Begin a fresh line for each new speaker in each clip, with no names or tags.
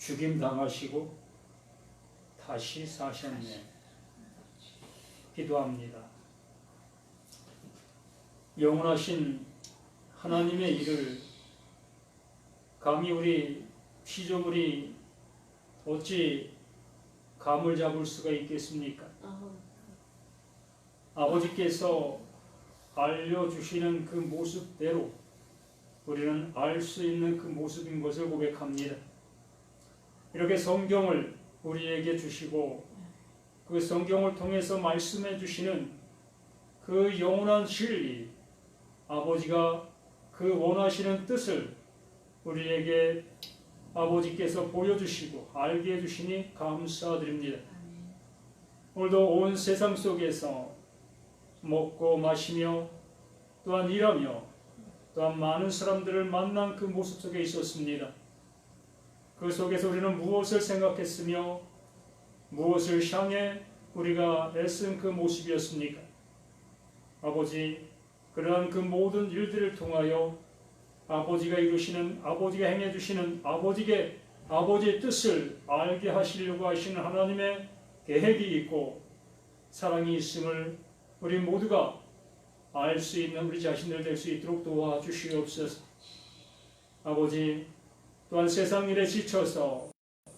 죽임 당하시고 다시 사셨네. 기도합니다. 영원하신 하나님의 일을 감히 우리 피조물이 어찌 감을 잡을 수가 있겠습니까? 아버지께서 알려주시는 그 모습대로 우리는 알 수 있는 그 모습인 것을 고백합니다. 이렇게 성경을 우리에게 주시고 그 성경을 통해서 말씀해 주시는 그 영원한 진리, 아버지가 그 원하시는 뜻을 우리에게 아버지께서 보여주시고 알게 해주시니 감사드립니다. 오늘도 온 세상 속에서 먹고 마시며 또한 일하며 또한 많은 사람들을 만난 그 모습 속에 있었습니다. 그 속에서 우리는 무엇을 생각했으며 무엇을 향해 우리가 애쓴 그 모습이었습니까? 아버지, 그러한 그 모든 일들을 통하여 아버지가 이루시는, 아버지가 행해 주시는 아버지의 뜻을 알게 하시려고 하시는 하나님의 계획이 있고 사랑이 있음을 우리 모두가 알 수 있는 우리 자신들 될 수 있도록 도와주시옵소서. 아버지, 또한 세상 일에 지쳐서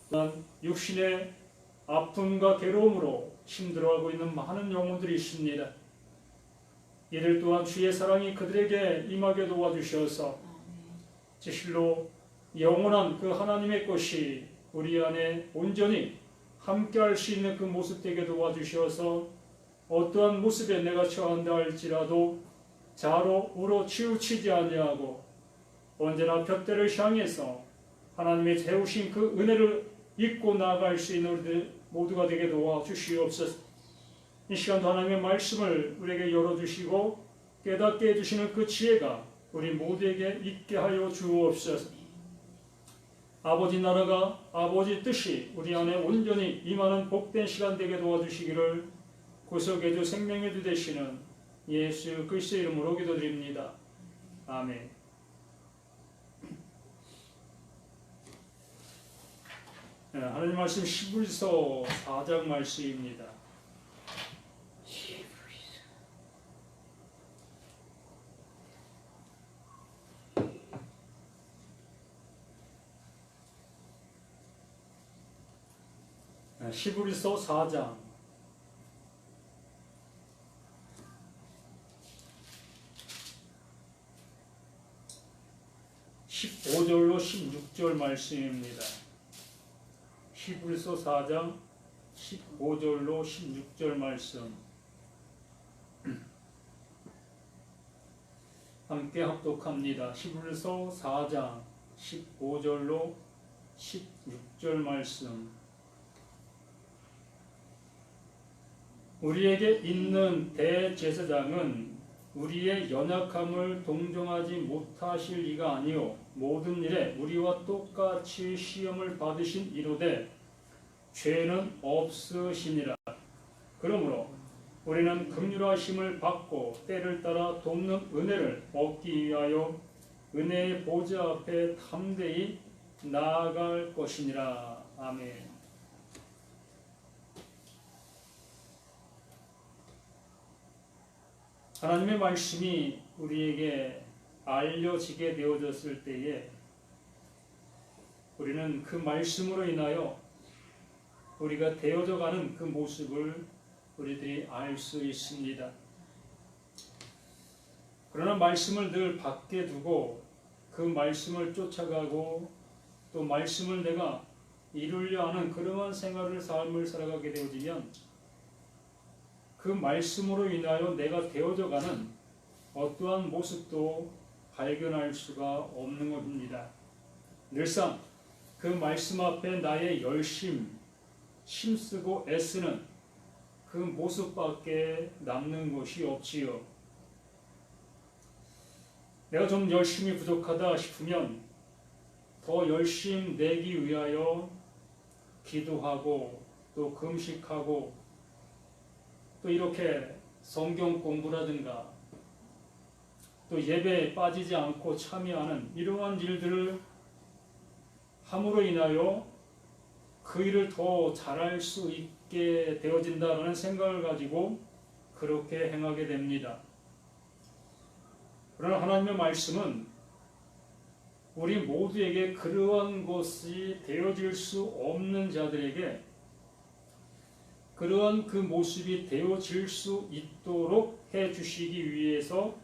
또한 육신의 아픔과 괴로움으로 힘들어하고 있는 많은 영혼들이 있습니다. 이들 또한 주의 사랑이 그들에게 임하게 도와주셔서 진실로 영원한 그 하나님의 것이 우리 안에 온전히 함께할 수 있는 그 모습 되게 도와주셔서 어떠한 모습에 내가 처한다 할지라도 자로 우로 치우치지 아니하고 언제나 벽대를 향해서 하나님의 세우신 그 은혜를 잊고 나아갈 수 있는 우리들 모두가 되게 도와주시옵소서. 이 시간도 하나님의 말씀을 우리에게 열어주시고 깨닫게 해주시는 그 지혜가 우리 모두에게 있게 하여 주옵소서. 아버지 나라가 아버지 뜻이 우리 안에 온전히 임하는 복된 시간 되게 도와주시기를 구속의 주 생명의 주 되시는 예수 그리스도의 이름으로 기도드립니다. 아멘. 네, 하나님 말씀 히브리서 4장 말씀입니다. 히브리서 4장 15절로 16절 말씀입니다. 히브리서 4장 15절로 16절 말씀 함께 합독합니다. 히브리서 4장 15절로 16절 말씀. 우리에게 있는 대제사장은 우리의 연약함을 동정하지 못하실 이가 아니요 모든 일에 우리와 똑같이 시험을 받으신 이로되 죄는 없으시니라. 그러므로 우리는 긍휼하심을 받고 때를 따라 돕는 은혜를 얻기 위하여 은혜의 보좌 앞에 담대히 나아갈 것이니라. 아멘. 하나님의 말씀이 우리에게 알려지게 되어졌을 때에 우리는 그 말씀으로 인하여 우리가 되어져가는 그 모습을 우리들이 알 수 있습니다. 그러나 말씀을 늘 밖에 두고 그 말씀을 쫓아가고 또 말씀을 내가 이루려 하는 그러한 삶을 살아가게 되어지면 그 말씀으로 인하여 내가 되어져가는 어떠한 모습도 발견할 수가 없는 것입니다. 늘상 그 말씀 앞에 나의 열심, 힘쓰고 애쓰는 그 모습밖에 남는 것이 없지요. 내가 좀 열심히 부족하다 싶으면 더 열심 내기 위하여 기도하고 또 금식하고 또 이렇게 성경 공부라든가 또 예배에 빠지지 않고 참여하는 이러한 일들을 함으로 인하여 그 일을 더 잘할 수 있게 되어진다라는 생각을 가지고 그렇게 행하게 됩니다. 그러나 하나님의 말씀은 우리 모두에게 그러한 것이 되어질 수 없는 자들에게 그러한 그 모습이 되어질 수 있도록 해주시기 위해서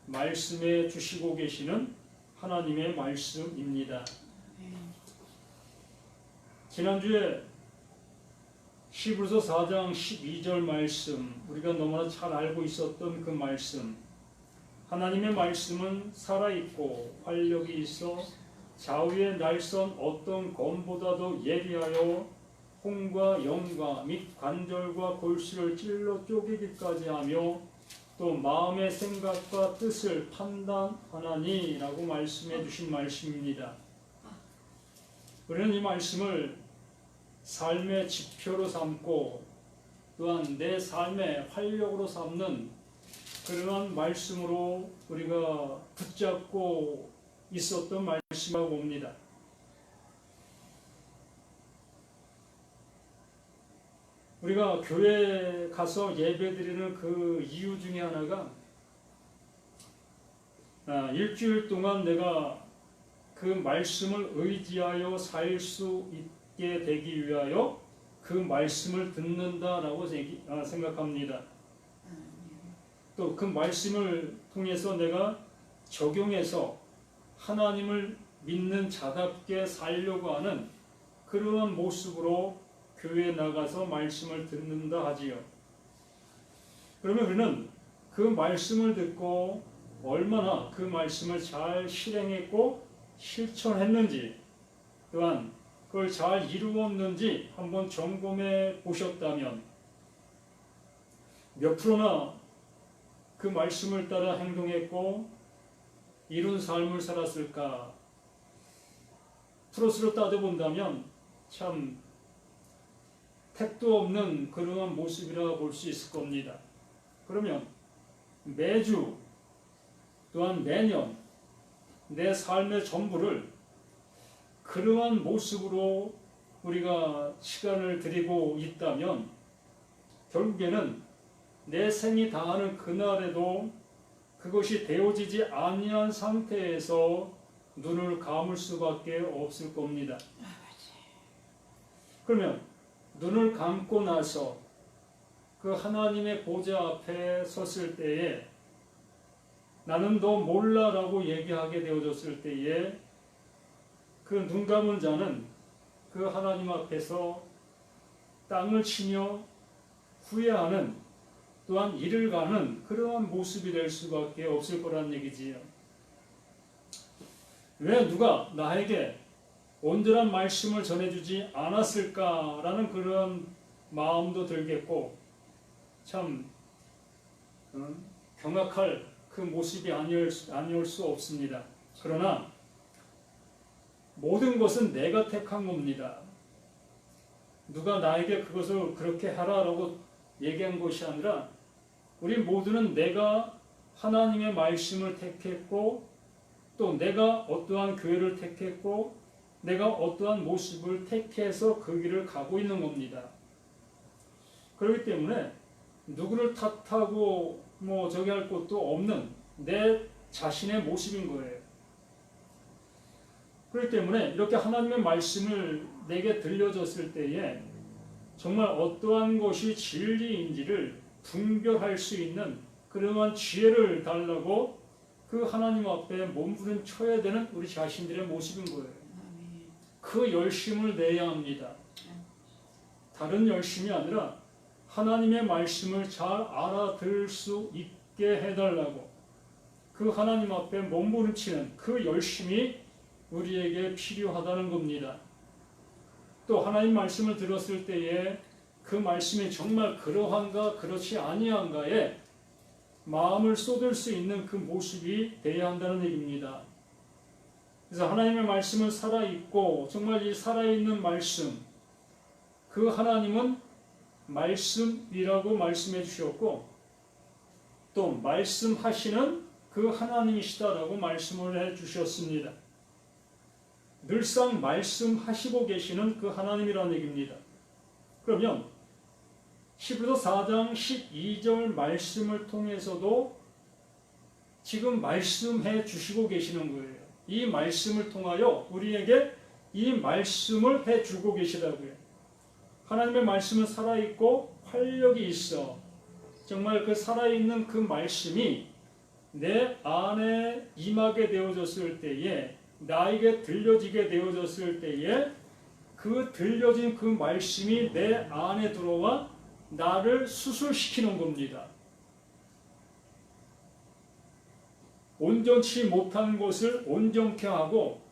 말씀해 주시고 계시는 하나님의 말씀입니다. 지난주에 히브리서 4장 12절 말씀, 우리가 너무나 잘 알고 있었던 그 말씀, 하나님의 말씀은 살아있고 활력이 있어 좌우에 날선 어떤 검보다도 예리하여 혼과 영과 및 관절과 골수를 찔러 쪼개기까지 하며 또 마음의 생각과 뜻을 판단하나니라고 말씀해 주신 말씀입니다. 우리는 이 말씀을 삶의 지표로 삼고 또한 내 삶의 활력으로 삼는 그러한 말씀으로 우리가 붙잡고 있었던 말씀이라고 봅니다. 우리가 교회에 가서 예배드리는 그 이유 중에 하나가 일주일 동안 내가 그 말씀을 의지하여 살 수 있게 되기 위하여 그 말씀을 듣는다라고 생각합니다. 또 그 말씀을 통해서 내가 적용해서 하나님을 믿는 자답게 살려고 하는 그러한 모습으로 교회에 나가서 말씀을 듣는다 하지요. 그러면 우리는 그 말씀을 듣고 얼마나 그 말씀을 잘 실행했고 실천했는지 또한 그걸 잘 이루었는지 한번 점검해 보셨다면 몇 프로나 그 말씀을 따라 행동했고 이룬 삶을 살았을까? 프로스로 따져본다면 참 택도 없는 그러한 모습이라 볼 수 있을 겁니다. 그러면 매주 또한 매년 내 삶의 전부를 그러한 모습으로 우리가 시간을 들이고 있다면 결국에는 내 생이 다하는 그날에도 그것이 되어지지 아니한 상태에서 눈을 감을 수밖에 없을 겁니다. 그러면 눈을 감고 나서 그 하나님의 보좌 앞에 섰을 때에 나는 너 몰라라고 얘기하게 되어졌을 때에 그 눈 감은 자는 그 하나님 앞에서 땅을 치며 후회하는 또한 이를 가는 그러한 모습이 될 수밖에 없을 거란 얘기지요. 왜 누가 나에게 온전한 말씀을 전해주지 않았을까라는 그런 마음도 들겠고 참 경악할 그 모습이 아니올 수 없습니다. 그러나 모든 것은 내가 택한 겁니다. 누가 나에게 그것을 그렇게 하라라고 얘기한 것이 아니라 우리 모두는 내가 하나님의 말씀을 택했고 또 내가 어떠한 교회를 택했고 내가 어떠한 모습을 택해서 그 길을 가고 있는 겁니다. 그렇기 때문에 누구를 탓하고 저기 할 것도 없는 내 자신의 모습인 거예요. 그렇기 때문에 이렇게 하나님의 말씀을 내게 들려줬을 때에 정말 어떠한 것이 진리인지를 분별할 수 있는 그러한 지혜를 달라고 그 하나님 앞에 몸부림쳐야 되는 우리 자신들의 모습인 거예요. 그 열심을 내야 합니다. 다른 열심이 아니라 하나님의 말씀을 잘 알아들을 수 있게 해달라고 그 하나님 앞에 몸부림치는 그 열심이 우리에게 필요하다는 겁니다. 또 하나님 말씀을 들었을 때에 그 말씀이 정말 그러한가 그렇지 아니한가에 마음을 쏟을 수 있는 그 모습이 되어야 한다는 얘기입니다. 그래서 하나님의 말씀은 살아있고 정말 이 살아있는 말씀 그 하나님은 말씀이라고 말씀해 주셨고 또 말씀하시는 그 하나님이시다라고 말씀을 해 주셨습니다. 늘상 말씀하시고 계시는 그 하나님이라는 얘기입니다. 그러면 히브리서 4장 12절 말씀을 통해서도 지금 말씀해 주시고 계시는 거예요. 이 말씀을 통하여 우리에게 이 말씀을 해주고 계시다고요. 하나님의 말씀은 살아있고 활력이 있어. 정말 그 살아있는 그 말씀이 내 안에 임하게 되어졌을 때에, 나에게 들려지게 되어졌을 때에 그 들려진 그 말씀이 내 안에 들어와 나를 수술시키는 겁니다. 온전치 못한 것을 온전케 하고,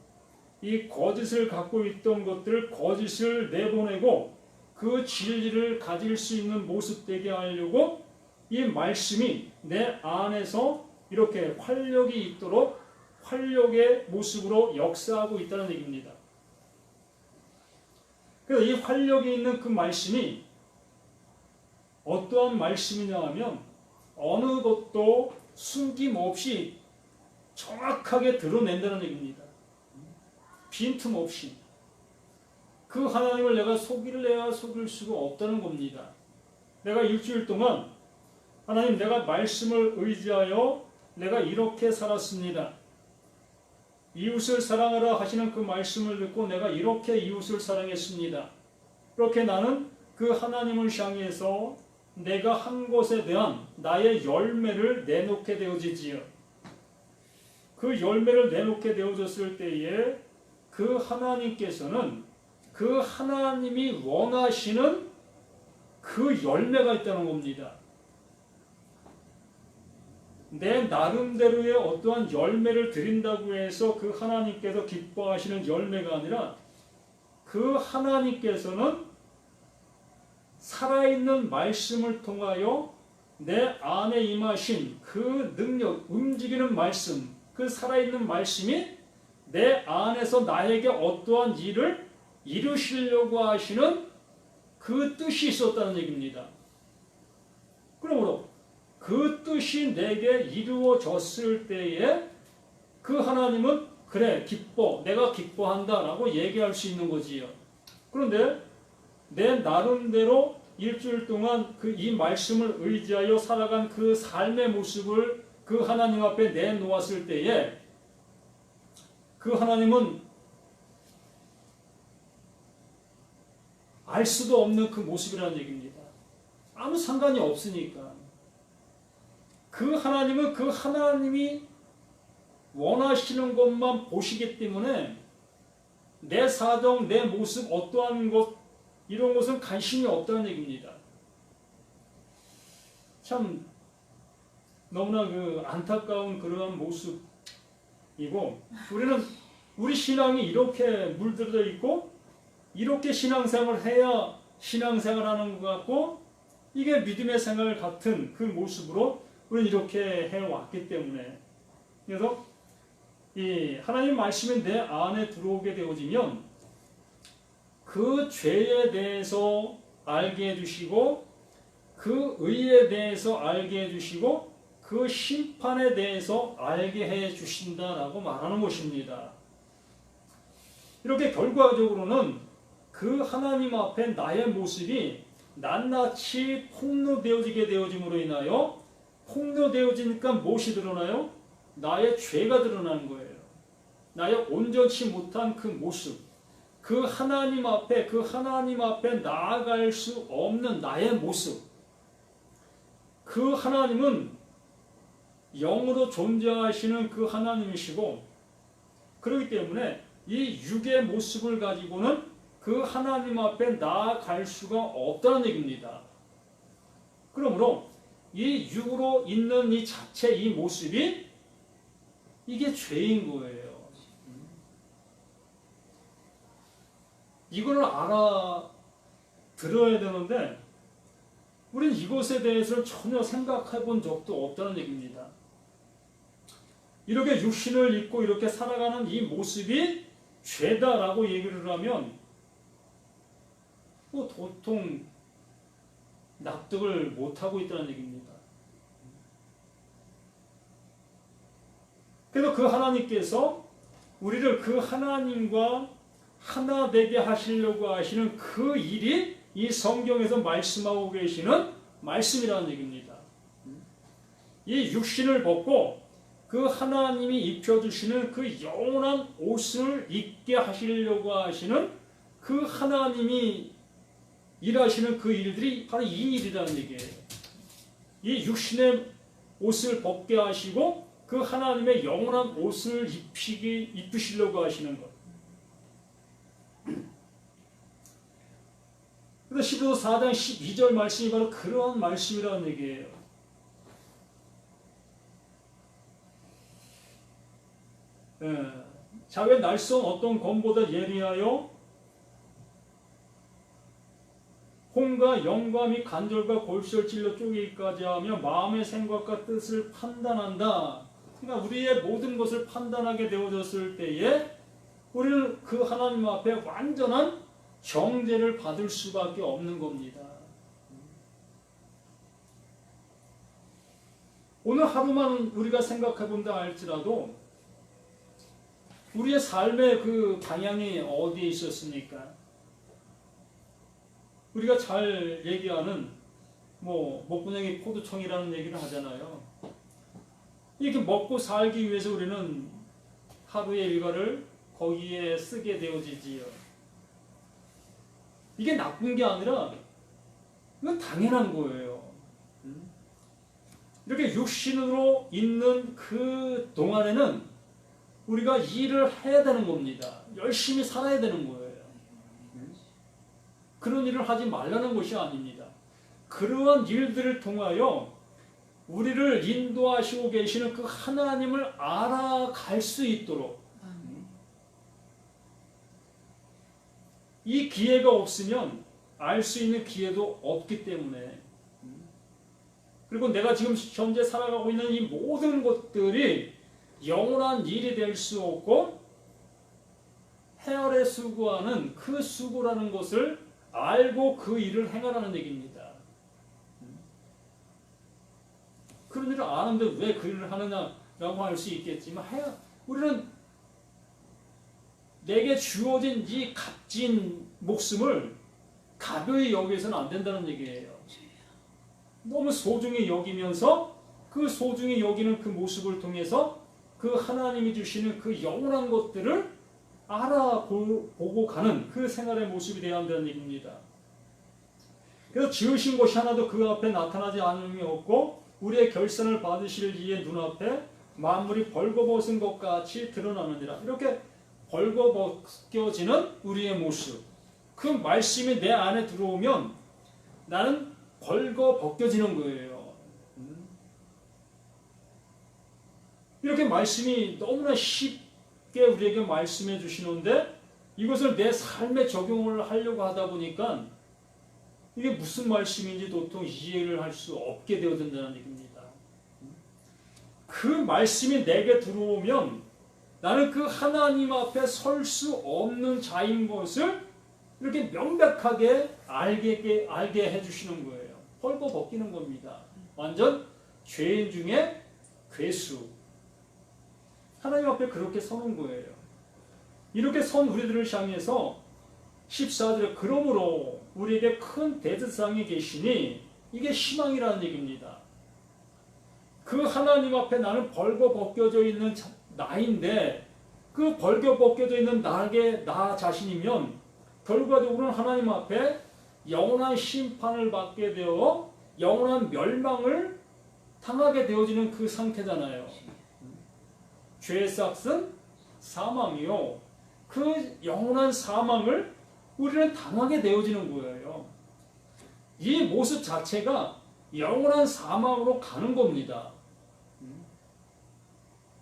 이 거짓을 갖고 있던 것들을 거짓을 내보내고 그 진리를 가질 수 있는 모습 되게 하려고 이 말씀이 내 안에서 이렇게 활력이 있도록 활력의 모습으로 역사하고 있다는 얘기입니다. 그래서 이 활력이 있는 그 말씀이 어떠한 말씀이냐 하면 어느 것도 숨김없이 정확하게 드러낸다는 얘기입니다. 빈틈없이. 그 하나님을 내가 속일래야 속일 수가 없다는 겁니다. 내가 일주일 동안 하나님, 내가 말씀을 의지하여 내가 이렇게 살았습니다. 이웃을 사랑하라 하시는 그 말씀을 듣고 내가 이렇게 이웃을 사랑했습니다. 그렇게 나는 그 하나님을 향해서 내가 한 것에 대한 나의 열매를 내놓게 되어지지요. 그 열매를 내놓게 되어졌을 때에 그 하나님께서는 그 하나님이 원하시는 그 열매가 있다는 겁니다. 내 나름대로의 어떠한 열매를 드린다고 해서 그 하나님께서 기뻐하시는 열매가 아니라 그 하나님께서는 살아있는 말씀을 통하여 내 안에 임하신 그 능력, 움직이는 말씀, 그 살아있는 말씀이 내 안에서 나에게 어떠한 일을 이루시려고 하시는 그 뜻이 있었다는 얘기입니다. 그러므로 그 뜻이 내게 이루어졌을 때에 그 하나님은 그래, 기뻐, 내가 기뻐한다 라고 얘기할 수 있는 거지요. 그런데 내 나름대로 일주일 동안 이 말씀을 의지하여 살아간 그 삶의 모습을 그 하나님 앞에 내놓았을 때에 그 하나님은 알 수도 없는 그 모습이라는 얘기입니다. 아무 상관이 없으니까. 그 하나님은 그 하나님이 원하시는 것만 보시기 때문에 내 사정, 내 모습, 어떠한 것, 이런 것은 관심이 없다는 얘기입니다. 참 너무나 그 안타까운 그러한 모습이고, 우리 신앙이 이렇게 물들어 있고 이렇게 신앙생활을 해야 신앙생활하는 것 같고 이게 믿음의 생활 같은 그 모습으로 우리는 이렇게 해왔기 때문에, 그래서 이 하나님 말씀이 내 안에 들어오게 되어지면 그 죄에 대해서 알게 해주시고 그 의에 대해서 알게 해주시고 그 심판에 대해서 알게 해주신다라고 말하는 것입니다. 이렇게 결과적으로는 그 하나님 앞에 나의 모습이 낱낱이 폭로되어지게 되어짐으로 인하여, 폭로되어지니까 무엇이 드러나요? 나의 죄가 드러나는 거예요. 나의 온전치 못한 그 모습, 그 하나님 앞에 나아갈 수 없는 나의 모습. 그 하나님은 영으로 존재하시는 그 하나님이시고, 그렇기 때문에 이 육의 모습을 가지고는 그 하나님 앞에 나아갈 수가 없다는 얘기입니다. 그러므로 이 육으로 있는 이 자체, 이 모습이 이게 죄인 거예요. 이걸 알아들어야 되는데 우리는 이것에 대해서는 전혀 생각해 본 적도 없다는 얘기입니다. 이렇게 육신을 입고 이렇게 살아가는 이 모습이 죄다라고 얘기를 하면 도통 납득을 못하고 있다는 얘기입니다. 그래서 그 하나님께서 우리를 그 하나님과 하나 되게 하시려고 하시는 그 일이 이 성경에서 말씀하고 계시는 말씀이라는 얘기입니다. 이 육신을 벗고 그 하나님이 입혀주시는 그 영원한 옷을 입게 하시려고 하시는 그 하나님이 일하시는 그 일들이 바로 이 일이라는 얘기예요. 이 육신의 옷을 벗게 하시고 그 하나님의 영원한 옷을 입히시려고 하시는 것. 그래서 12서 4장 12절 말씀이 바로 그러한 말씀이라는 얘기예요. 자기의 날선 어떤 검보다 예리하여 혼과 영과 및 관절과 골수를 찔러 쪼개기까지 하며 마음의 생각과 뜻을 판단한다. 그러니까 우리의 모든 것을 판단하게 되어졌을 때에 우리는 그 하나님 앞에 완전한 정죄를 받을 수밖에 없는 겁니다. 오늘 하루만 우리가 생각해 본다 할지라도 우리의 삶의 그 방향이 어디에 있었습니까? 우리가 잘 얘기하는 목구멍이 포도청이라는 얘기를 하잖아요. 이렇게 먹고 살기 위해서 우리는 하루의 일과를 거기에 쓰게 되어지지요. 이게 나쁜 게 아니라 이건 당연한 거예요. 이렇게 육신으로 있는 그 동안에는 우리가 일을 해야 되는 겁니다. 열심히 살아야 되는 거예요. 그런 일을 하지 말라는 것이 아닙니다. 그러한 일들을 통하여 우리를 인도하시고 계시는 그 하나님을 알아갈 수 있도록 이 기회가 없으면 알 수 있는 기회도 없기 때문에 그리고 내가 지금 현재 살아가고 있는 이 모든 것들이 영원한 일이 될 수 없고 헤아려 수고하는 그 수고라는 것을 알고 그 일을 행하라는 얘기입니다. 그런 일을 아는데 왜 그 일을 하느냐라고 할 수 있겠지만 우리는 내게 주어진 이 값진 목숨을 가벼이 여기서는 안 된다는 얘기예요. 너무 소중히 여기면서 그 소중히 여기는 그 모습을 통해서 그 하나님이 주시는 그 영원한 것들을 알아보고 가는 그 생활의 모습이 되어야 한다는 얘기입니다. 그래서 지으신 것이 하나도 그 앞에 나타나지 않음이 없고 우리의 결산을 받으실 이의 눈앞에 만물이 벌거벗은 것 같이 드러나느니라. 이렇게 벌거벗겨지는 우리의 모습. 그 말씀이 내 안에 들어오면 나는 벌거벗겨지는 거예요. 이렇게 말씀이 너무나 쉽게 우리에게 말씀해 주시는데 이것을 내 삶에 적용을 하려고 하다 보니까 이게 무슨 말씀인지 도통 이해를 할 수 없게 되어진다는 얘기입니다. 그 말씀이 내게 들어오면 나는 그 하나님 앞에 설 수 없는 자인 것을 이렇게 명백하게 알게 해주시는 거예요. 벌거벗기는 겁니다. 완전 죄인 중에 괴수. 하나님 앞에 그렇게 서는 거예요. 이렇게 선 우리들을 향해서 14절에 그러므로 우리에게 큰 대제사장이 계시니 이게 희망이라는 얘기입니다. 그 하나님 앞에 나는 벌거벗겨져 있는 나인데 그 벌거벗겨져 있는 나 자신이면 결과적으로는 하나님 앞에 영원한 심판을 받게 되어 영원한 멸망을 당하게 되어지는 그 상태잖아요. 죄의 삭은 사망이요. 그 영원한 사망을 우리는 당하게 되어지는 거예요. 이 모습 자체가 영원한 사망으로 가는 겁니다.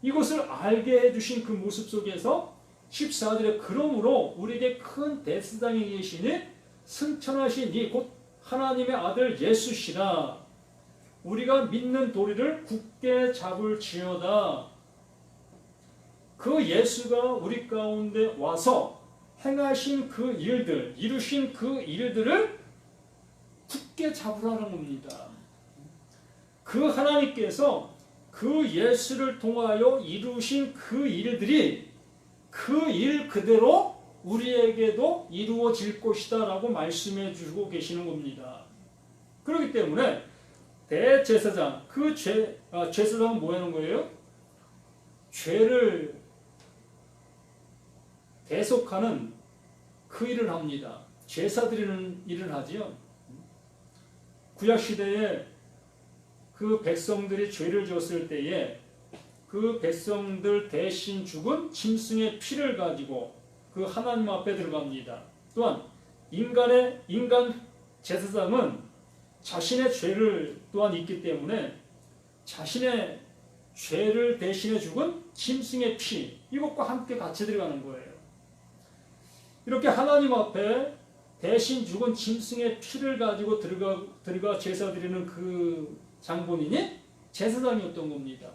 이것을 알게 해주신 그 모습 속에서 14절에 그러므로 우리에게 큰 대제사장이 계시니 승천하신 이 곧 하나님의 아들 예수시라. 우리가 믿는 도리를 굳게 잡을지어다. 그 예수가 우리 가운데 와서 행하신 그 일들, 이루신 그 일들을 굳게 잡으라는 겁니다. 그 하나님께서 그 예수를 통하여 이루신 그 일들이 그 일 그대로 우리에게도 이루어질 것이다 라고 말씀해 주고 계시는 겁니다. 그렇기 때문에 대제사장, 제사장은 뭐 하는 거예요? 죄를 대속하는 그 일을 합니다. 제사 드리는 일을 하지요. 구약시대에 그 백성들이 죄를 지었을 때에 그 백성들 대신 죽은 짐승의 피를 가지고 그 하나님 앞에 들어갑니다. 또한 인간 제사장은 자신의 죄를 또한 있기 때문에 자신의 죄를 대신해 죽은 짐승의 피, 이것과 함께 같이 들어가는 거예요. 이렇게 하나님 앞에 대신 죽은 짐승의 피를 가지고 들어가 제사 드리는 그 장본인이 제사장이었던 겁니다.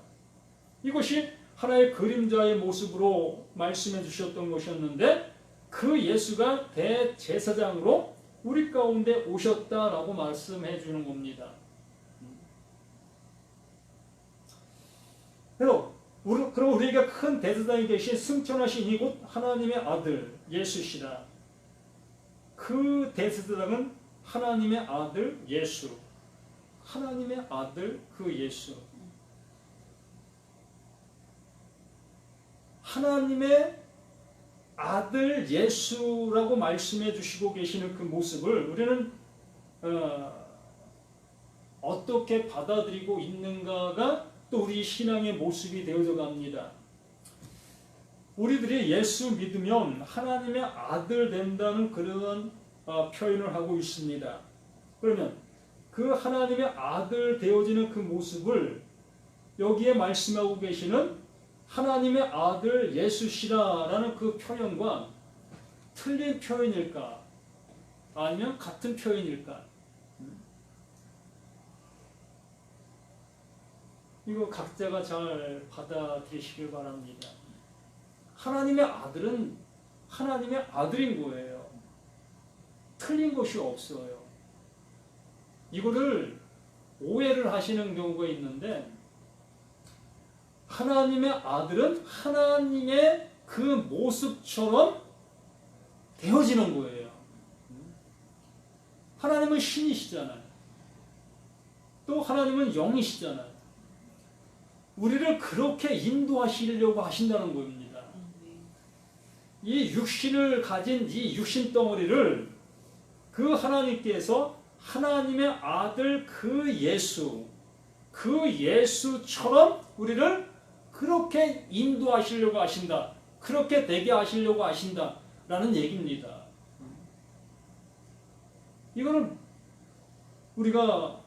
이것이 하나의 그림자의 모습으로 말씀해 주셨던 것이었는데 그 예수가 대제사장으로 우리 가운데 오셨다라고 말씀해 주는 겁니다. 그럼 우리에게 큰 대제사장이 계신 승천하신 이곳 하나님의 아들 예수시다. 그 대제사장은 하나님의 아들 예수. 하나님의 아들 그 예수. 하나님의 아들 예수라고 말씀해 주시고 계시는 그 모습을 우리는 어떻게 받아들이고 있는가가 또 우리 신앙의 모습이 되어져 갑니다. 우리들이 예수 믿으면 하나님의 아들 된다는 그런 표현을 하고 있습니다. 그러면 그 하나님의 아들 되어지는 그 모습을 여기에 말씀하고 계시는 하나님의 아들 예수시라라는 그 표현과 틀린 표현일까? 아니면 같은 표현일까? 이거 각자가 잘 받아들이시길 바랍니다. 하나님의 아들은 하나님의 아들인 거예요. 틀린 것이 없어요. 이거를 오해를 하시는 경우가 있는데 하나님의 아들은 하나님의 그 모습처럼 되어지는 거예요. 하나님은 신이시잖아요. 또 하나님은 영이시잖아요. 우리를 그렇게 인도하시려고 하신다는 겁니다. 이 육신을 가진 이 육신 덩어리를 그 하나님께서 하나님의 아들 그 예수처럼 우리를 그렇게 인도하시려고 하신다. 그렇게 되게 하시려고 하신다라는 얘기입니다. 이거는 우리가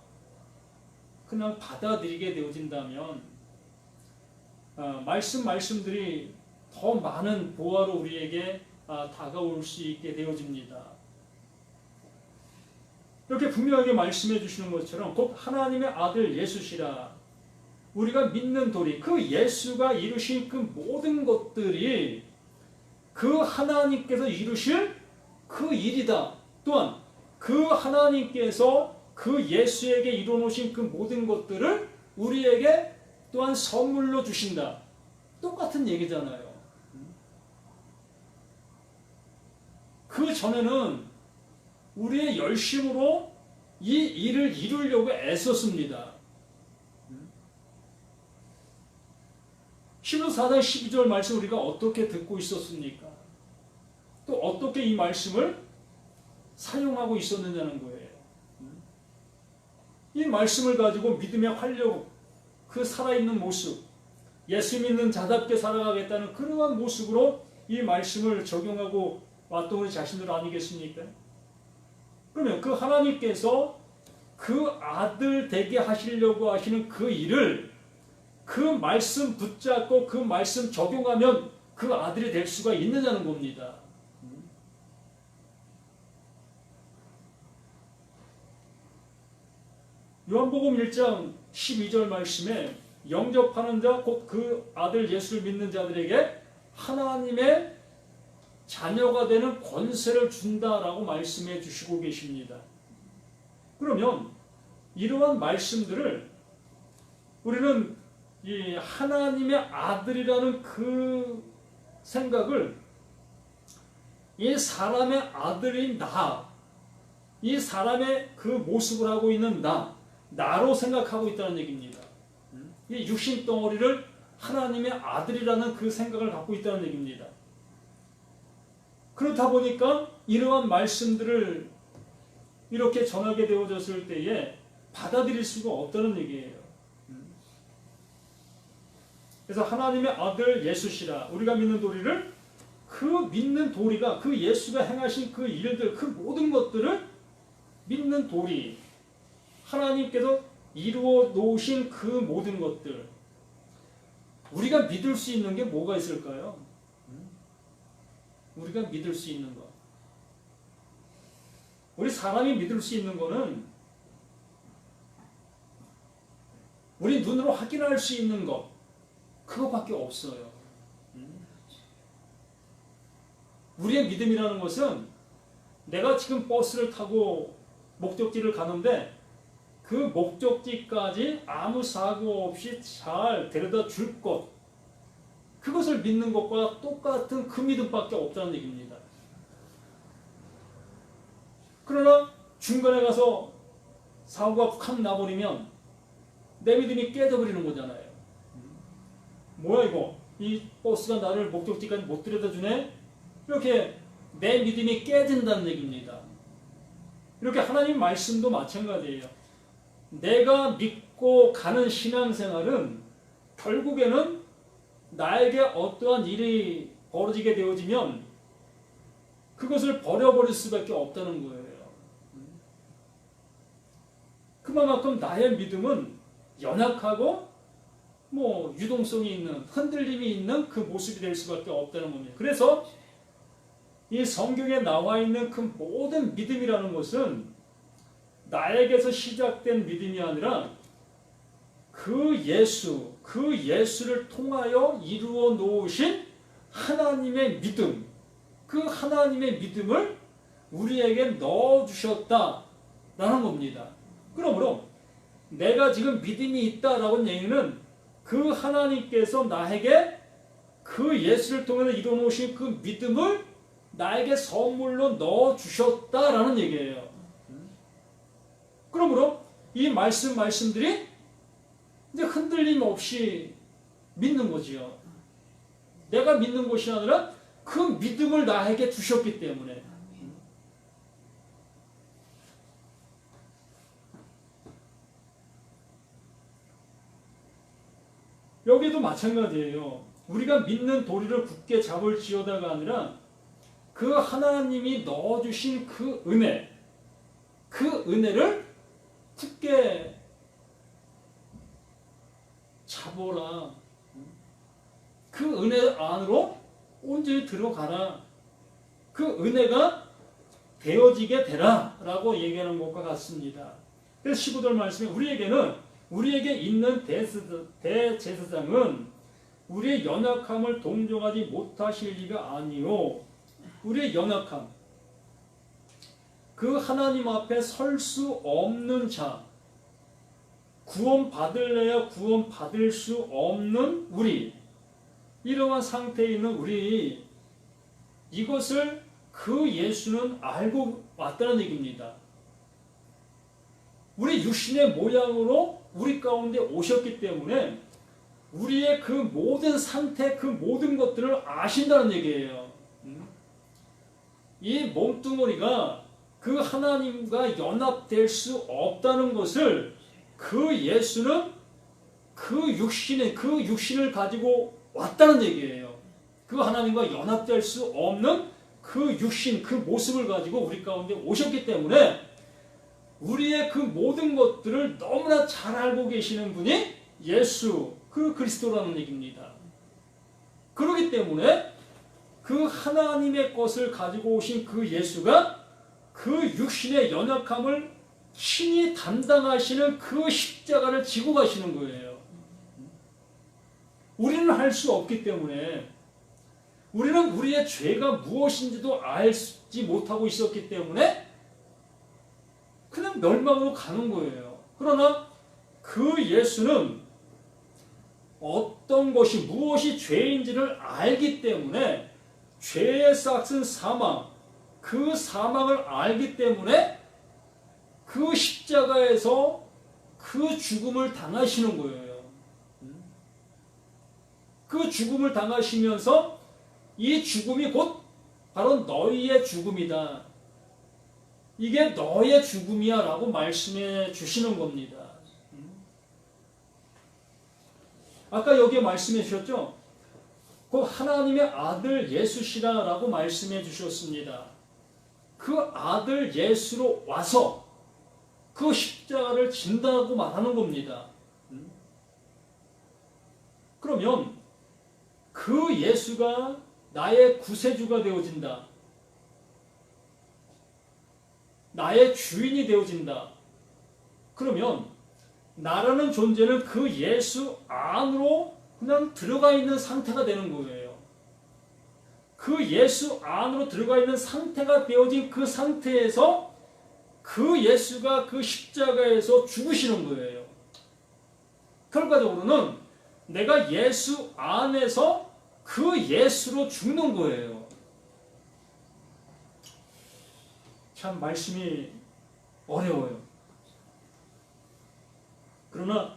그냥 받아들이게 되어진다면 말씀들이 더 많은 보화로 우리에게 다가올 수 있게 되어집니다. 이렇게 분명하게 말씀해 주시는 것처럼 곧 하나님의 아들 예수시라. 우리가 믿는 도리, 그 예수가 이루신 그 모든 것들이 그 하나님께서 이루실 그 일이다. 또한 그 하나님께서 그 예수에게 이루어놓으신 그 모든 것들을 우리에게 또한 선물로 주신다. 똑같은 얘기잖아요. 그 전에는 우리의 열심으로 이 일을 이루려고 애썼습니다. 히브리서 4장 12절 말씀 우리가 어떻게 듣고 있었습니까? 또 어떻게 이 말씀을 사용하고 있었느냐는 거예요. 이 말씀을 가지고 믿음의 활력, 그 살아있는 모습, 예수 믿는 자답게 살아가겠다는 그러한 모습으로 이 말씀을 적용하고 왔던 우리 자신들 아니겠습니까? 그러면 그 하나님께서 그 아들 되게 하시려고 하시는 그 일을 그 말씀 붙잡고 그 말씀 적용하면 그 아들이 될 수가 있느냐는 겁니다. 요한복음 1장 12절 말씀에 영접하는 자 곧 그 아들 예수를 믿는 자들에게 하나님의 자녀가 되는 권세를 준다라고 말씀해 주시고 계십니다. 그러면 이러한 말씀들을 우리는 이 하나님의 아들이라는 그 생각을 이 사람의 아들인 나, 이 사람의 그 모습을 하고 있는 나로 생각하고 있다는 얘기입니다. 이 육신 덩어리를 하나님의 아들이라는 그 생각을 갖고 있다는 얘기입니다. 그렇다 보니까 이러한 말씀들을 이렇게 전하게 되어졌을 때에 받아들일 수가 없다는 얘기예요. 그래서 하나님의 아들 예수시라, 우리가 믿는 도리를, 그 믿는 도리가, 그 예수가 행하신 그 일들, 그 모든 것들을 믿는 도리, 하나님께서 이루어 놓으신 그 모든 것들, 우리가 믿을 수 있는 게 뭐가 있을까요? 우리가 믿을 수 있는 것, 우리 사람이 믿을 수 있는 거는 우리 눈으로 확인할 수 있는 것, 그거밖에 없어요. 우리의 믿음이라는 것은 내가 지금 버스를 타고 목적지를 가는데 그 목적지까지 아무 사고 없이 잘 데려다 줄 것, 그것을 믿는 것과 똑같은 그 믿음밖에 없다는 얘기입니다. 그러나 중간에 가서 사고가 콱 나버리면 내 믿음이 깨져버리는 거잖아요. 뭐야 이거, 이 버스가 나를 목적지까지 못 데려다 주네? 이렇게 내 믿음이 깨진다는 얘기입니다. 이렇게 하나님 말씀도 마찬가지예요. 내가 믿고 가는 신앙생활은 결국에는 나에게 어떠한 일이 벌어지게 되어지면 그것을 버려버릴 수밖에 없다는 거예요. 그만큼 나의 믿음은 연약하고 유동성이 있는, 흔들림이 있는 그 모습이 될 수밖에 없다는 겁니다. 그래서 이 성경에 나와 있는 그 모든 믿음이라는 것은 나에게서 시작된 믿음이 아니라 그 예수를 통하여 이루어 놓으신 하나님의 믿음, 그 하나님의 믿음을 우리에게 넣어주셨다라는 겁니다. 그러므로 내가 지금 믿음이 있다라는 얘기는 그 하나님께서 나에게 그 예수를 통해서 이루어 놓으신 그 믿음을 나에게 선물로 넣어주셨다라는 얘기예요. 그러므로 이 말씀들이 이제 흔들림 없이 믿는 거지요. 내가 믿는 것이 아니라 그 믿음을 나에게 주셨기 때문에. 여기도 마찬가지예요. 우리가 믿는 도리를 굳게 잡을지어다가 아니라 그 하나님이 넣어주신 그 은혜, 그 은혜를 굳게 잡아라. 그 은혜 안으로 온전히 들어가라. 그 은혜가 되어지게 되라 라고 얘기하는 것과 같습니다. 그래서 15절 말씀에 우리에게 있는 대제사장은 우리의 연약함을 동정하지 못하실 리가 아니요. 우리의 연약함, 그 하나님 앞에 설 수 없는 자, 구원받을래야 구원받을 수 없는 우리, 이러한 상태에 있는 우리, 이것을 그 예수는 알고 왔다는 얘기입니다. 우리 육신의 모양으로 우리 가운데 오셨기 때문에 우리의 그 모든 상태, 그 모든 것들을 아신다는 얘기예요. 이 몸뚱어리가 그 하나님과 연합될 수 없다는 것을 그 예수는 그 육신을 가지고 왔다는 얘기예요. 그 하나님과 연합될 수 없는 그 육신, 그 모습을 가지고 우리 가운데 오셨기 때문에 우리의 그 모든 것들을 너무나 잘 알고 계시는 분이 예수, 그 그리스도라는 얘기입니다. 그렇기 때문에 그 하나님의 것을 가지고 오신 그 예수가 그 육신의 연약함을 친히 담당하시는 그 십자가를 지고 가시는 거예요. 우리는 할 수 없기 때문에, 우리는 우리의 죄가 무엇인지도 알지 못하고 있었기 때문에 그냥 멸망으로 가는 거예요. 그러나 그 예수는 어떤 것이 무엇이 죄인지를 알기 때문에 죄의 삭은 사망, 그 사망을 알기 때문에 그 십자가에서 그 죽음을 당하시는 거예요. 그 죽음을 당하시면서 이 죽음이 곧 바로 너희의 죽음이다. 이게 너의 죽음이야 라고 말씀해 주시는 겁니다. 아까 여기에 말씀해 주셨죠? 그 하나님의 아들 예수시라 라고 말씀해 주셨습니다. 그 아들 예수로 와서 그 십자가를 진다고 말하는 겁니다. 그러면 그 예수가 나의 구세주가 되어진다. 나의 주인이 되어진다. 그러면 나라는 존재는 그 예수 안으로 그냥 들어가 있는 상태가 되는 거예요. 그 예수 안으로 들어가 있는 상태가 되어진 그 상태에서 그 예수가 그 십자가에서 죽으시는 거예요. 결과적으로는 내가 예수 안에서 그 예수로 죽는 거예요. 참 말씀이 어려워요. 그러나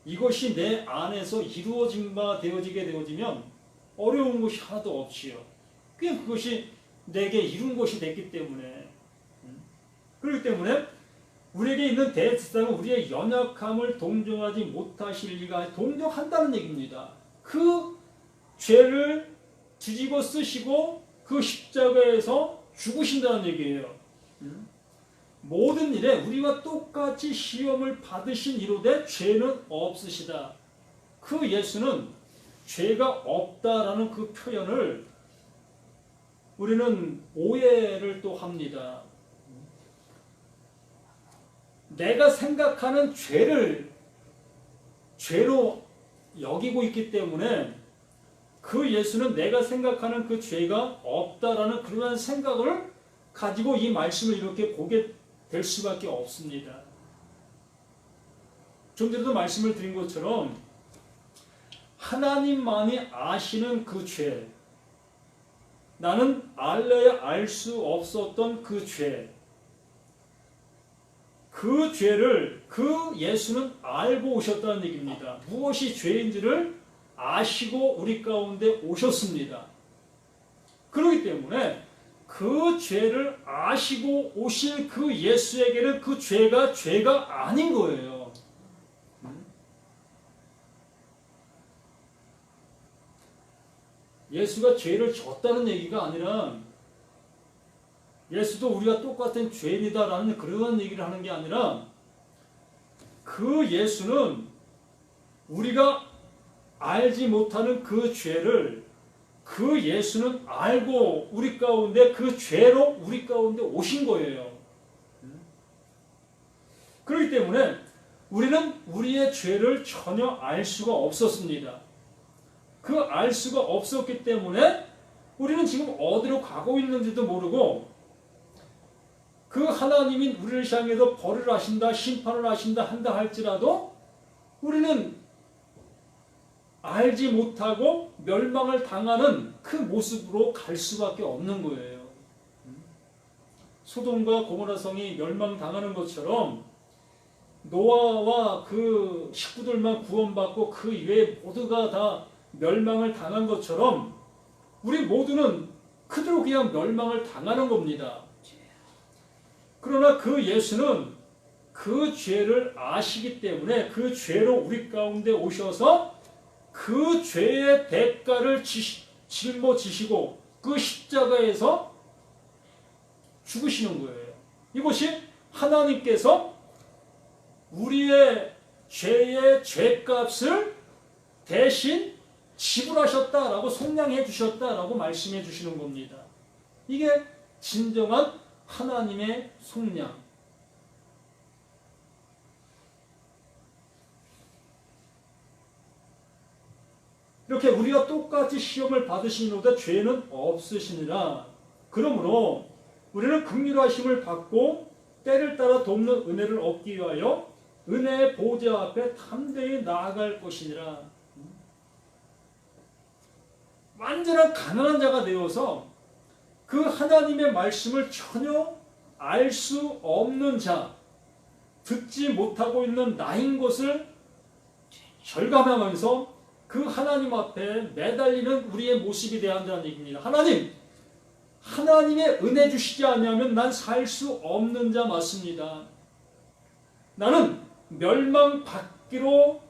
이것이 내 안에서 이루어진 바 되어지게 되어지면 어려운 것이 하나도 없지요. 그냥 그것이 내게 이룬 것이 됐기 때문에. 그렇기 때문에 우리에게 있는 대지상은 우리의 연약함을 동정하지 못하실 리가 동정한다는 얘기입니다. 그 죄를 뒤집어 쓰시고 그 십자가에서 죽으신다는 얘기예요. 모든 일에 우리와 똑같이 시험을 받으신 이로되 죄는 없으시다. 그 예수는 죄가 없다라는 그 표현을 우리는 오해를 또 합니다. 내가 생각하는 죄를 죄로 여기고 있기 때문에 그 예수는 내가 생각하는 그 죄가 없다라는 그러한 생각을 가지고 이 말씀을 이렇게 보게 될 수밖에 없습니다. 좀 전에도 말씀을 드린 것처럼 하나님만이 아시는 그 죄, 나는 알래야 알 수 없었던 그 죄, 그 죄를 그 예수는 알고 오셨다는 얘기입니다. 무엇이 죄인지를 아시고 우리 가운데 오셨습니다. 그렇기 때문에 그 죄를 아시고 오신 그 예수에게는 그 죄가 아닌 거예요. 예수가 죄를 졌다는 얘기가 아니라 예수도 우리가 똑같은 죄인이다라는 그런 얘기를 하는 게 아니라 그 예수는 우리가 알지 못하는 그 죄를 그 예수는 알고 우리 가운데 그 죄로 우리 가운데 오신 거예요. 그렇기 때문에 우리는 우리의 죄를 전혀 알 수가 없었습니다. 그 알 수가 없었기 때문에 우리는 지금 어디로 가고 있는지도 모르고 그 하나님이 우리를 향해서 벌을 하신다, 심판을 하신다 한다 할지라도 우리는 알지 못하고 멸망을 당하는 그 모습으로 갈 수밖에 없는 거예요. 소돔과 고모라 성이 멸망당하는 것처럼 노아와 그 식구들만 구원받고 그 이외에 모두가 다 멸망을 당한 것처럼 우리 모두는 그대로 그냥 멸망을 당하는 겁니다. 그러나 그 예수는 그 죄를 아시기 때문에 그 죄로 우리 가운데 오셔서 그 죄의 대가를 짊어지시고 그 십자가에서 죽으시는 거예요. 이것이 하나님께서 우리의 죄의 죄값을 대신 지불하셨다라고 속량해 주셨다라고 말씀해 주시는 겁니다. 이게 진정한 하나님의 속량. 이렇게 우리가 똑같이 시험을 받으시는데 죄는 없으시니라. 그러므로 우리는 긍휼하심을 받고 때를 따라 돕는 은혜를 얻기 위하여 은혜의 보좌 앞에 담대히 나아갈 것이니라. 완전한 가난한 자가 되어서 그 하나님의 말씀을 전혀 알 수 없는 자, 듣지 못하고 있는 나인 것을 절감하면서 그 하나님 앞에 매달리는 우리의 모습이 되어야 한다는 얘기입니다. 하나님의 은혜 주시지 않으면 난 살 수 없는 자 맞습니다. 나는 멸망받기로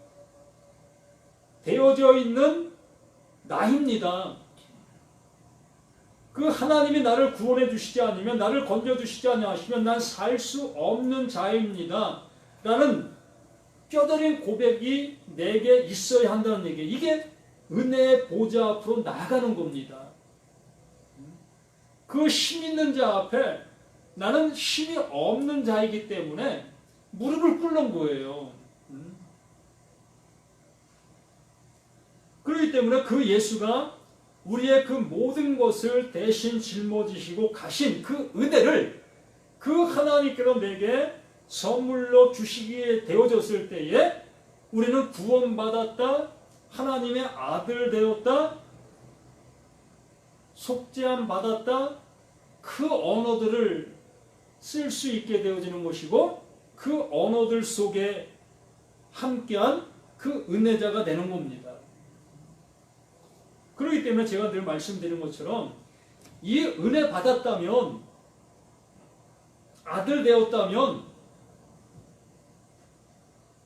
되어져 있는 나입니다. 그 하나님이 나를 구원해 주시지 않으면, 나를 건져 주시지 않으시면 난 살 수 없는 자입니다. 라는 뼈저린 고백이 내게 있어야 한다는 얘기예요. 이게 은혜의 보좌 앞으로 나아가는 겁니다. 그 힘 있는 자 앞에 나는 힘이 없는 자이기 때문에 무릎을 꿇는 거예요. 그렇기 때문에 그 예수가 우리의 그 모든 것을 대신 짊어지시고 가신 그 은혜를 그 하나님께로 내게 선물로 주시기에 되어졌을 때에 우리는 구원받았다, 하나님의 아들 되었다, 속죄함 받았다, 그 언어들을 쓸 수 있게 되어지는 것이고 그 언어들 속에 함께한 그 은혜자가 되는 겁니다. 그렇기 때문에 제가 늘 말씀드린 것처럼 이 은혜 받았다면, 아들 되었다면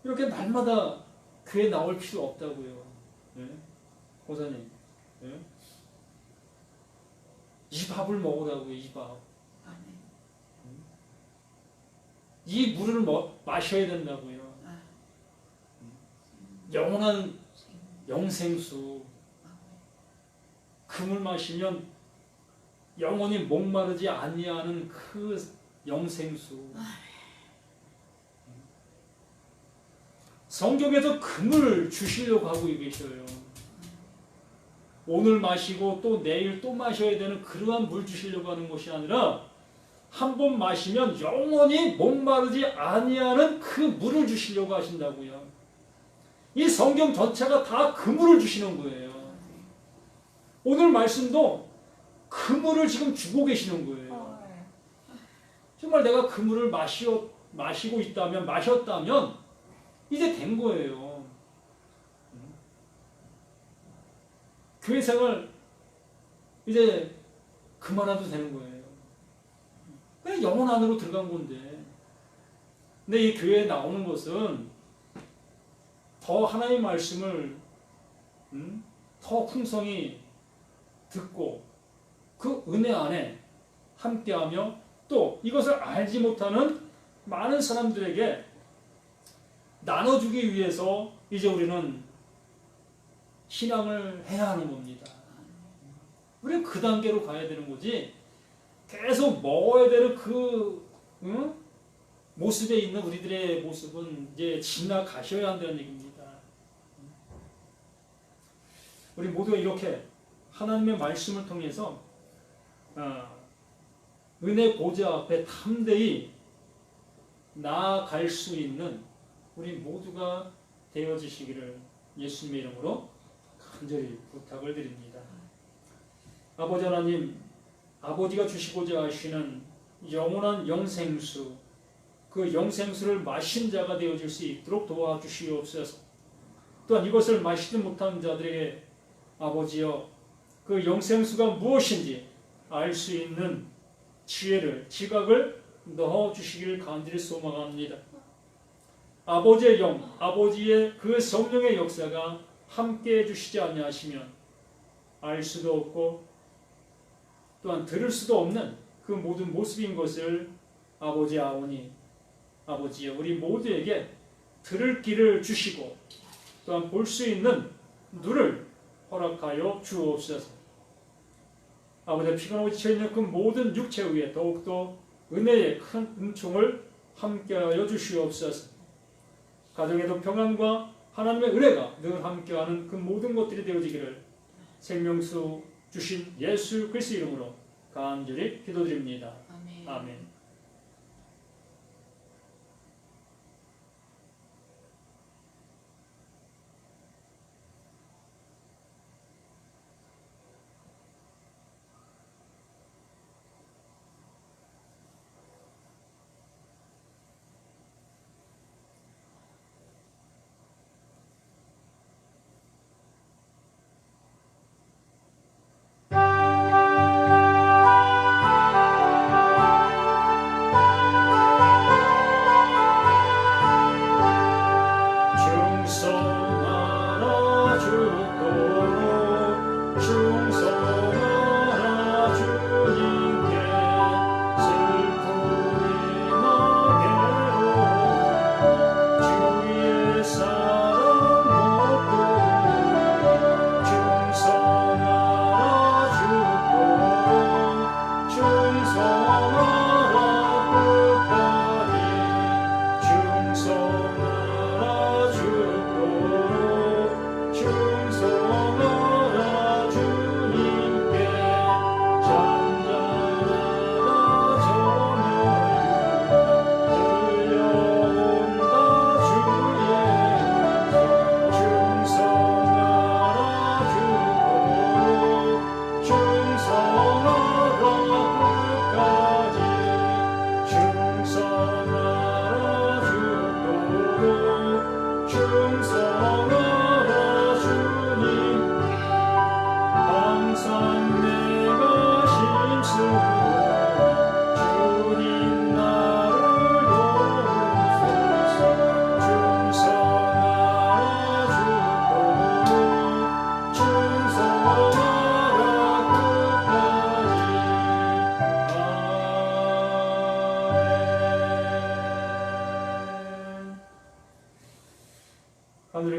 이렇게 날마다 교회 나올 필요 없다고요. 네? 고사님, 네? 이 밥을 먹으라고요. 이 밥. 이 물을 마셔야 된다고요. 영원한 영생수. 그 물 마시면 영원히 목마르지 아니하는 그 영생수. 성경에서 그 물 주시려고 하고 계셔요. 오늘 마시고 또 내일 또 마셔야 되는 그러한 물 주시려고 하는 것이 아니라 한 번 마시면 영원히 목마르지 아니하는 그 물을 주시려고 하신다고요. 이 성경 전체가 다 그 물을 주시는 거예요. 오늘 말씀도 그 물을 지금 주고 계시는 거예요. 정말 내가 그 물을 마시고 있다면, 마셨다면 이제 된 거예요. 교회 생활 이제 그만해도 되는 거예요. 그냥 영혼 안으로 들어간 건데. 근데 이 교회에 나오는 것은 더 하나님의 말씀을 더 풍성히 듣고 그 은혜 안에 함께하며 또 이것을 알지 못하는 많은 사람들에게 나눠주기 위해서 이제 우리는 신앙을 해야 하는 겁니다. 우리는 그 단계로 가야 되는 거지 계속 먹어야 되는 그 모습에 있는 우리들의 모습은 이제 지나가셔야 한다는 얘기입니다. 우리 모두가 이렇게 하나님의 말씀을 통해서 은혜 보좌 앞에 담대히 나아갈 수 있는 우리 모두가 되어지시기를 예수님의 이름으로 간절히 부탁을 드립니다. 아버지 하나님, 아버지가 주시고자 하시는 영원한 영생수, 그 영생수를 마신 자가 되어질 수 있도록 도와주시옵소서. 또한 이것을 마시지 못한 자들에게 아버지여 그 영생수가 무엇인지 알 수 있는 지혜를, 지각을 넣어주시기를 간절히 소망합니다. 아버지의 영, 아버지의 그 성령의 역사가 함께해 주시지 아니하시면 알 수도 없고 또한 들을 수도 없는 그 모든 모습인 것을 아버지 아오니 아버지여 우리 모두에게 들을 길을 주시고 또한 볼 수 있는 눈을 허락하여 주옵소서. 아버지 피곤하고 지쳐있는 그 모든 육체 위에 더욱더 은혜의 큰 은총을 함께하여 주시옵소서. 가정에도 평안과 하나님의 은혜가 늘 함께하는 그 모든 것들이 되어지기를 생명수 주신 예수 그리스도 이름으로 간절히 기도드립니다. 아멘. 아멘.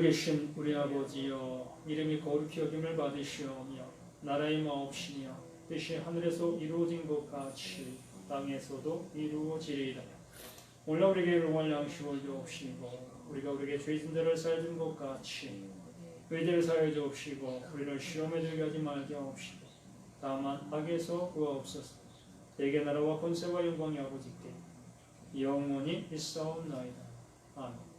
계신 우리 아버지여, 이름이 거룩히 여김을 받으시오며 나라의 마옵시며 뜻이 하늘에서 이루어진 것 같이 땅에서도 이루어지리이다. 오늘 우리에게 일용할 양식을 주옵시고 우리가 우리에게 죄진들을 사해준 것 같이 의들을 사해 주옵시고 우리를 시험에 들게 하지 말게 하옵시고 다만 악에서 구하옵소서. 대개 나라와 권세와 영광이 아버지께 영원히 있사옵나이다. 아멘.